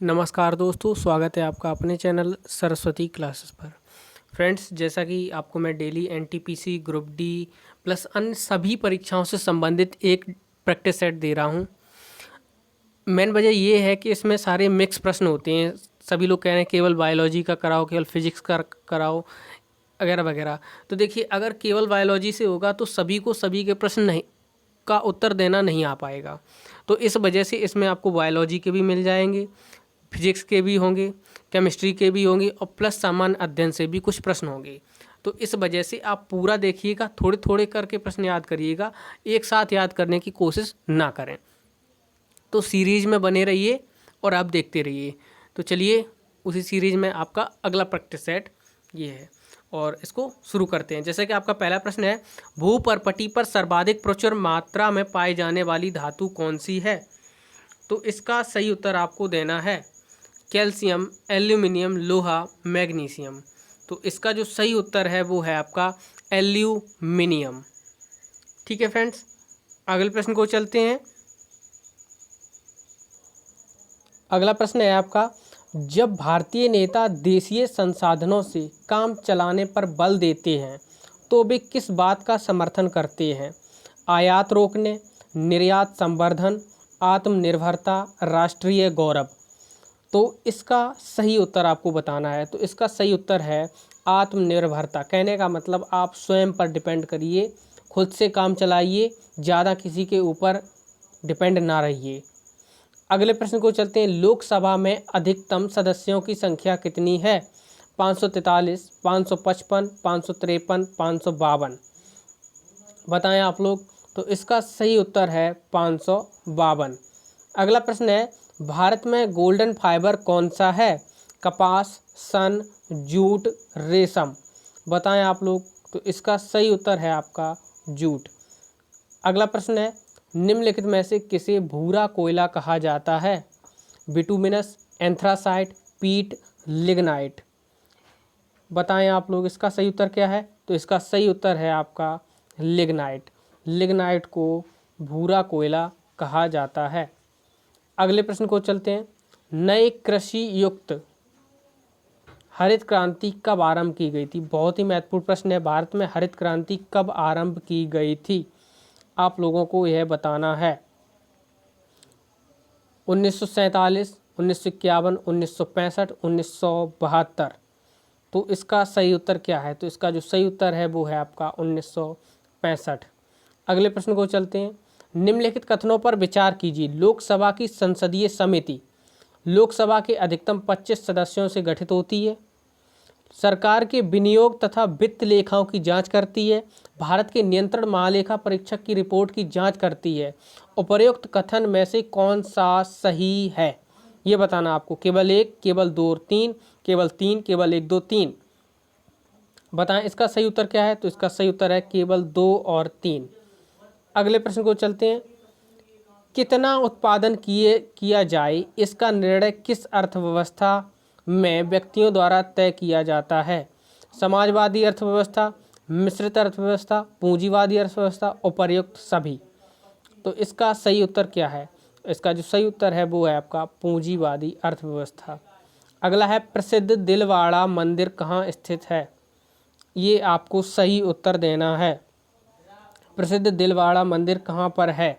नमस्कार दोस्तों, स्वागत है आपका अपने चैनल सरस्वती क्लासेस पर। फ्रेंड्स, जैसा कि आपको मैं daily NTPC, group D plus अन्य सभी परीक्षाओं से संबंधित एक प्रैक्टिस सेट दे रहा हूं। मेन वजह ये है कि इसमें सारे मिक्स प्रश्न होते हैं। सभी लोग कह रहे हैं केवल बायोलॉजी का कराओ, केवल फिजिक्स का कराओ वगैरह वगैरह। तो देखिए, अगर केवल बायोलॉजी से होगा तो सभी को सभी के प्रश्न नहीं का उत्तर देना नहीं आ पाएगा। तो इस वजह से इसमें आपको बायोलॉजी के भी मिल जाएंगे, फिजिक्स के भी होंगे, केमिस्ट्री के भी होंगे और प्लस सामान्य अध्ययन से भी कुछ प्रश्न होंगे। तो इस वजह से आप पूरा देखिएगा, थोड़े थोड़े करके प्रश्न याद करिएगा, एक साथ याद करने की कोशिश ना करें। तो सीरीज में बने रहिए और आप देखते रहिए। तो चलिए, उसी सीरीज में आपका अगला प्रैक्टिस सेट ये है और इसको शुरू करते हैं। जैसे कि आपका पहला प्रश्न है, भूपर्पटी पर सर्वाधिक प्रचुर मात्रा में पाई जाने वाली धातु कौन सी है? तो इसका सही उत्तर आपको देना है कैल्शियम, एल्यूमिनियम, लोहा, मैग्नीशियम। तो इसका जो सही उत्तर है वो है आपका एल्यूमिनियम। ठीक है फ्रेंड्स, अगले प्रश्न को चलते हैं। अगला प्रश्न है आपका, जब भारतीय नेता देशीय संसाधनों से काम चलाने पर बल देते हैं तो वे किस बात का समर्थन करते हैं? आयात रोकने, निर्यात संवर्धन, आत्मनिर्भरता, राष्ट्रीय गौरव। तो इसका सही उत्तर आपको बताना है। तो इसका सही उत्तर है आत्मनिर्भरता। कहने का मतलब आप स्वयं पर डिपेंड करिए, खुद से काम चलाइए, ज़्यादा किसी के ऊपर डिपेंड ना रहिए। अगले प्रश्न को चलते हैं, लोकसभा में अधिकतम सदस्यों की संख्या कितनी है? 543, 555, 553, 552। बताएं आप लोग। तो इसका सही उत्तर है 552। अगला प्रश्न है, भारत में गोल्डन फाइबर कौन सा है? कपास, सन, जूट, रेशम। बताएं आप लोग। तो इसका सही उत्तर है आपका जूट। अगला प्रश्न है, निम्नलिखित में से किसे भूरा कोयला कहा जाता है? बिटुमिनस, एंथ्रासाइट, पीट, लिग्नाइट। बताएं आप लोग, इसका सही उत्तर क्या है? तो इसका सही उत्तर है आपका लिग्नाइट। लिग्नाइट को भूरा कोयला कहा जाता है। अगले प्रश्न को चलते हैं, नए कृषि युक्त हरित क्रांति कब आरंभ की गई थी? बहुत ही महत्वपूर्ण प्रश्न है। भारत में हरित क्रांति कब आरंभ की गई थी? आप लोगों को यह बताना है। 1947, 1951, 1965, 1972। तो इसका सही उत्तर क्या है? तो इसका जो सही उत्तर है वो है आपका 1965। अगले प्रश्न को चलते हैं, निम्नलिखित कथनों पर विचार कीजिए। लोकसभा की संसदीय समिति लोकसभा के अधिकतम 25 सदस्यों से गठित होती है। सरकार के विनियोग तथा वित्त लेखाओं की जांच करती है। भारत के नियंत्रण महालेखा परीक्षक की रिपोर्ट की जांच करती है। उपर्युक्त कथन में से कौन सा सही है? ये बताना आपको। केवल एक, केवल दो और तीन, केवल तीन, केवल एक, दो, तीन। बताएं इसका सही उत्तर क्या है? तो इसका सही उत्तर है केवल दो और तीन। अगले प्रश्न को चलते हैं, कितना उत्पादन किया जाए इसका निर्णय किस अर्थव्यवस्था में व्यक्तियों द्वारा तय किया जाता है? समाजवादी अर्थव्यवस्था, मिश्रित अर्थव्यवस्था, पूंजीवादी अर्थव्यवस्था, उपर्युक्त सभी। तो इसका सही उत्तर क्या है? इसका जो सही उत्तर है वो है आपका पूंजीवादी अर्थव्यवस्था। अगला है, प्रसिद्ध दिलवाड़ा मंदिर कहाँ स्थित है? ये आपको सही उत्तर देना है। प्रसिद्ध दिलवाड़ा मंदिर कहाँ पर है?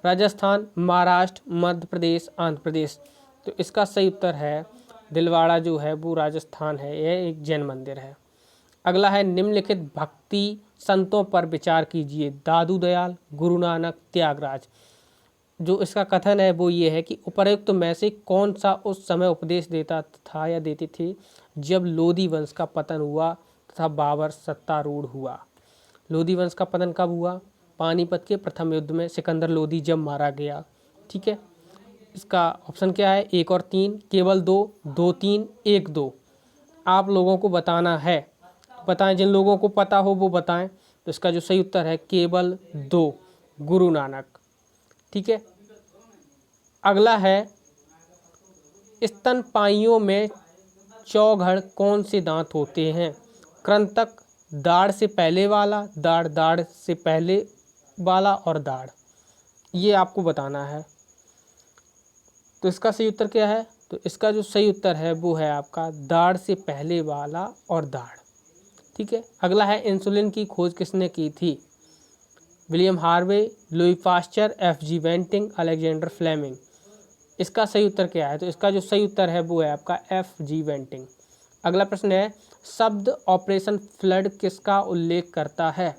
राजस्थान, महाराष्ट्र, मध्य प्रदेश, आंध्र प्रदेश। तो इसका सही उत्तर है दिलवाड़ा जो है वो राजस्थान है। यह एक जैन मंदिर है। अगला है, निम्नलिखित भक्ति संतों पर विचार कीजिए। दादू दयाल, गुरु नानक, त्यागराज। जो इसका कथन है वो ये है कि उपर्युक्त में से कौन सा उस समय उपदेश देता था या देते थे जब लोदी वंश का पतन हुआ तथा बाबर सत्तारूढ़ हुआ। लोदी वंश का पतन कब हुआ? पानीपत के प्रथम युद्ध में सिकंदर लोदी जब मारा गया। ठीक है, इसका ऑप्शन क्या है? एक और तीन, केवल दो, दो तीन, एक दो। आप लोगों को बताना है। बताएं, जिन लोगों को पता हो वो बताएं। तो इसका जो सही उत्तर है केवल दो, गुरु नानक। ठीक है, अगला है, स्तनपायियों में चौघड़ कौन से दांत होते हैं? कृंतक, दाढ़ से पहले वाला, दाढ़ से पहले वाला और दाढ़। ये आपको बताना है। तो इसका सही उत्तर क्या है? तो इसका जो सही उत्तर है वो है आपका दाढ़ से पहले वाला और दाढ़। ठीक है। अगला है इंसुलिन की खोज किसने की थी? William Harvey, Louis Pasteur, F G. Banting, Alexander Fleming. इसका सही उत्तर क्या है? तो इसका जो सही उत्तर है वो है आपका एफ.जी. वेंटिंग। अगला प्रश्न है शब्द ऑपरेशन फ्लड किसका उल्लेख करता है?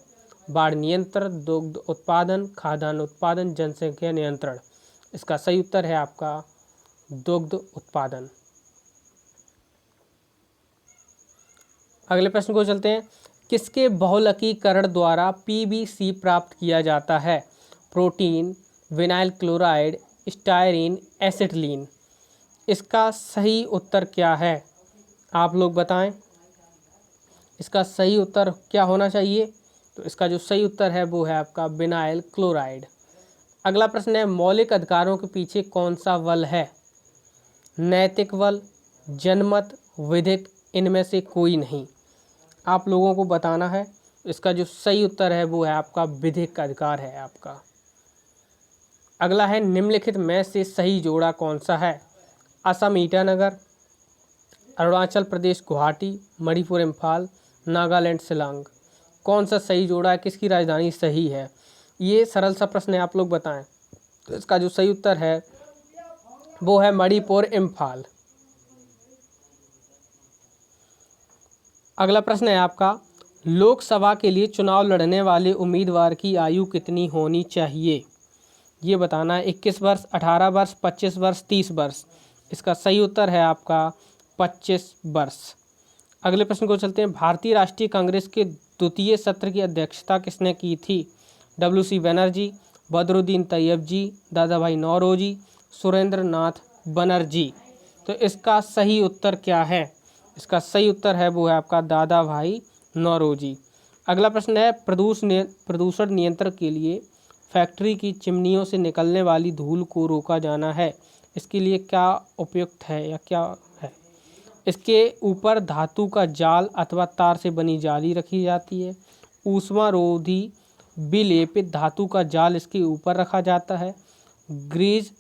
बाढ़ नियंत्रण, दुग्ध उत्पादन, खाद्यान्न उत्पादन, जनसंख्या नियंत्रण। इसका सही उत्तर है आपका दुग्ध उत्पादन। अगले प्रश्न को चलते हैं। किसके बहुलकीकरण द्वारा पीबीसी प्राप्त किया जाता है? Protein, vinyl chloride, styrene, acetylene. इसका सही उत्तर क्या है? आप लोग बताएं। इसका सही उत्तर क्या होना चाहिए? तो इसका जो सही उत्तर है वो है आपका विनाइल क्लोराइड। अगला प्रश्न है मौलिक अधिकारों के पीछे कौन सा बल है? नैतिक बल, जनमत, विधिक, इनमें से कोई नहीं। आप लोगों को बताना है। इसका जो सही उत्तर है वो है आपका विधिक का अधिकार है आपका। अगला है निम्नलिखित में से सही जोड़ा कौन सा है? असम ईटानगर, अरुणाचल प्रदेश गुवाहाटी, मणिपुर इम्फाल, नागालैंड शिलांग। कौन सा सही जोड़ा है? किसकी राजधानी सही है? ये सरल सा प्रश्न है, आप लोग बताएं। तो इसका जो सही उत्तर है वो है मणिपुर इम्फाल। अगला प्रश्न है आपका लोकसभा के लिए चुनाव लड़ने वाले उम्मीदवार की आयु कितनी होनी चाहिए? ये बताना है। 21 वर्ष, 18 वर्ष, 25 वर्ष, 30 वर्ष। इसका सही उत्तर है आपका 25 वर्ष। अगले प्रश्न को चलते हैं। भारतीय राष्ट्रीय कांग्रेस के द्वितीय सत्र की अध्यक्षता किसने की थी? डब्ल्यू.सी. बनर्जी, बदरुद्दीन तैयबजी, दादा भाई नौरोजी, सुरेंद्र नाथ बनर्जी। तो इसका सही उत्तर क्या है? इसका सही उत्तर है वो है आपका दादा भाई नौरोजी। अगला प्रश्न है प्रदूषण नियंत्रण के लिए फैक्ट्री की चिमनियों से निकलने वाली धूल को रोका जाना है। इसके लिए क्या उपयुक्त है या क्या है? इसके ऊपर धातु का जाल अथवा तार से बनी जाली रखी जाती है। ऊष्मारोधी विलेपित धातु का जाल इसके ऊपर रखा जाता है। ग्रीज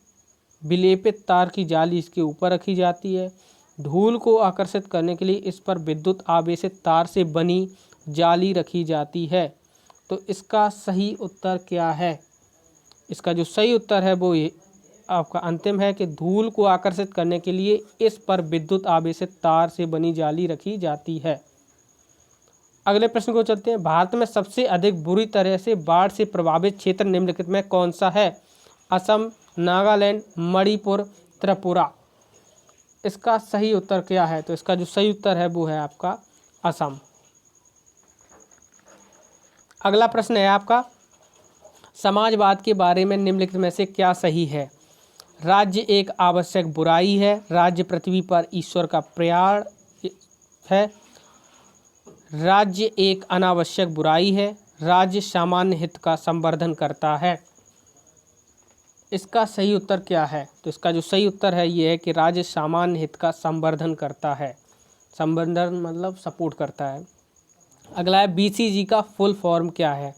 विलेपित तार की जाली इसके ऊपर रखी जाती है। धूल को आकर्षित करने के लिए इस पर विद्युत आवेशित तार से बनी जाली रखी जाती है। तो इसका सही उत्तर क्या है? इसका जो सही उत्तर है वो ये आपका अंतिम है कि धूल को आकर्षित करने के लिए इस पर विद्युत आवेशित तार से बनी जाली रखी जाती है। अगले प्रश्न को चलते हैं। भारत में सबसे अधिक बुरी तरह से बाढ़ से प्रभावित क्षेत्र निम्नलिखित में कौन सा है? असम, नागालैंड, मणिपुर, त्रिपुरा। इसका सही उत्तर क्या है? तो इसका जो सही उत्तर है वो है आपका असम। अगला प्रश्न है आपका समाजवाद के बारे में निम्नलिखित में से क्या सही है? राज्य एक आवश्यक बुराई है, राज्य पृथ्वी पर ईश्वर का प्रयाण है, राज्य एक अनावश्यक बुराई है, राज्य सामान्य हित का संवर्धन करता है। इसका सही उत्तर क्या है? तो इसका जो सही उत्तर है ये है कि राज्य सामान्य हित का संवर्धन करता है। संवर्धन मतलब सपोर्ट करता है। अगला है बीसीजी का फुल फॉर्म क्या है?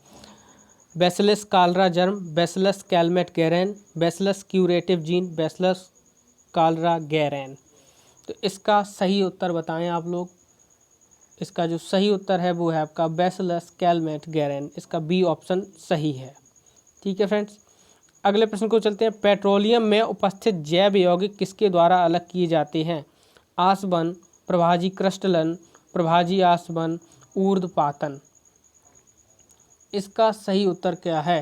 Bacillus cholera germ, bacillus Calmette Guerin, bacillus curative gene, bacillus cholera Guerin. तो इसका सही उत्तर बताएं आप लोग। इसका जो सही उत्तर है वो है आपका बैसिलस कैलमेट गैरेन। इसका बी ऑप्शन सही है। ठीक है फ्रेंड्स। अगले प्रश्न को चलते हैं। पेट्रोलियम में उपस्थित जैव यौगिक किसके द्वारा अलग किए जाते हैं? आसवन, प्रभाजी क्रिस्टलन, प्रभाजी आसवन, ऊर्ध्वपातन। इसका सही उत्तर क्या है?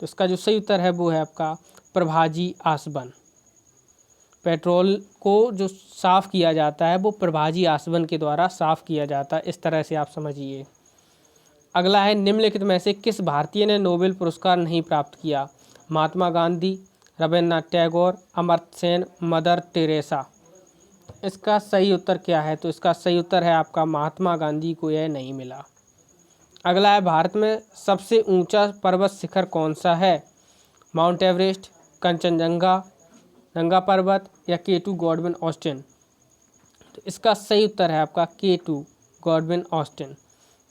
तो इसका जो सही उत्तर है वो है आपका प्रभाजी आसवन। पेट्रोल को जो साफ़ किया जाता है वो प्रभाजी आसवन के द्वारा साफ़ किया जाता है। इस तरह से आप समझिए। अगला है निम्नलिखित में से किस भारतीय ने नोबेल पुरस्कार नहीं प्राप्त किया? Mahatma Gandhi, Rabindranath Tagore, Amartya Sen, mother Teresa. इसका सही उत्तर क्या है? तो इसका सही उत्तर है आपका महात्मा गांधी को यह नहीं मिला। अगला है भारत में सबसे ऊंचा पर्वत शिखर कौन सा है? माउंट एवरेस्ट, कंचनजंगा, नंगा पर्वत या K2 गॉडविन ऑस्टिन। तो इसका सही उत्तर है आपका K2 गॉडविन ऑस्टिन।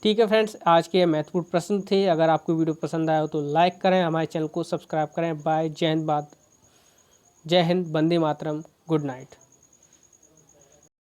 ठीक है फ्रेंड्स, आज के महत्वपूर्ण प्रश्न थे। अगर आपको वीडियो पसंद आया हो तो लाइक करें, हमारे चैनल को सब्सक्राइब करें। बाय, जय हिंद, वंदे मातरम, गुड नाइट।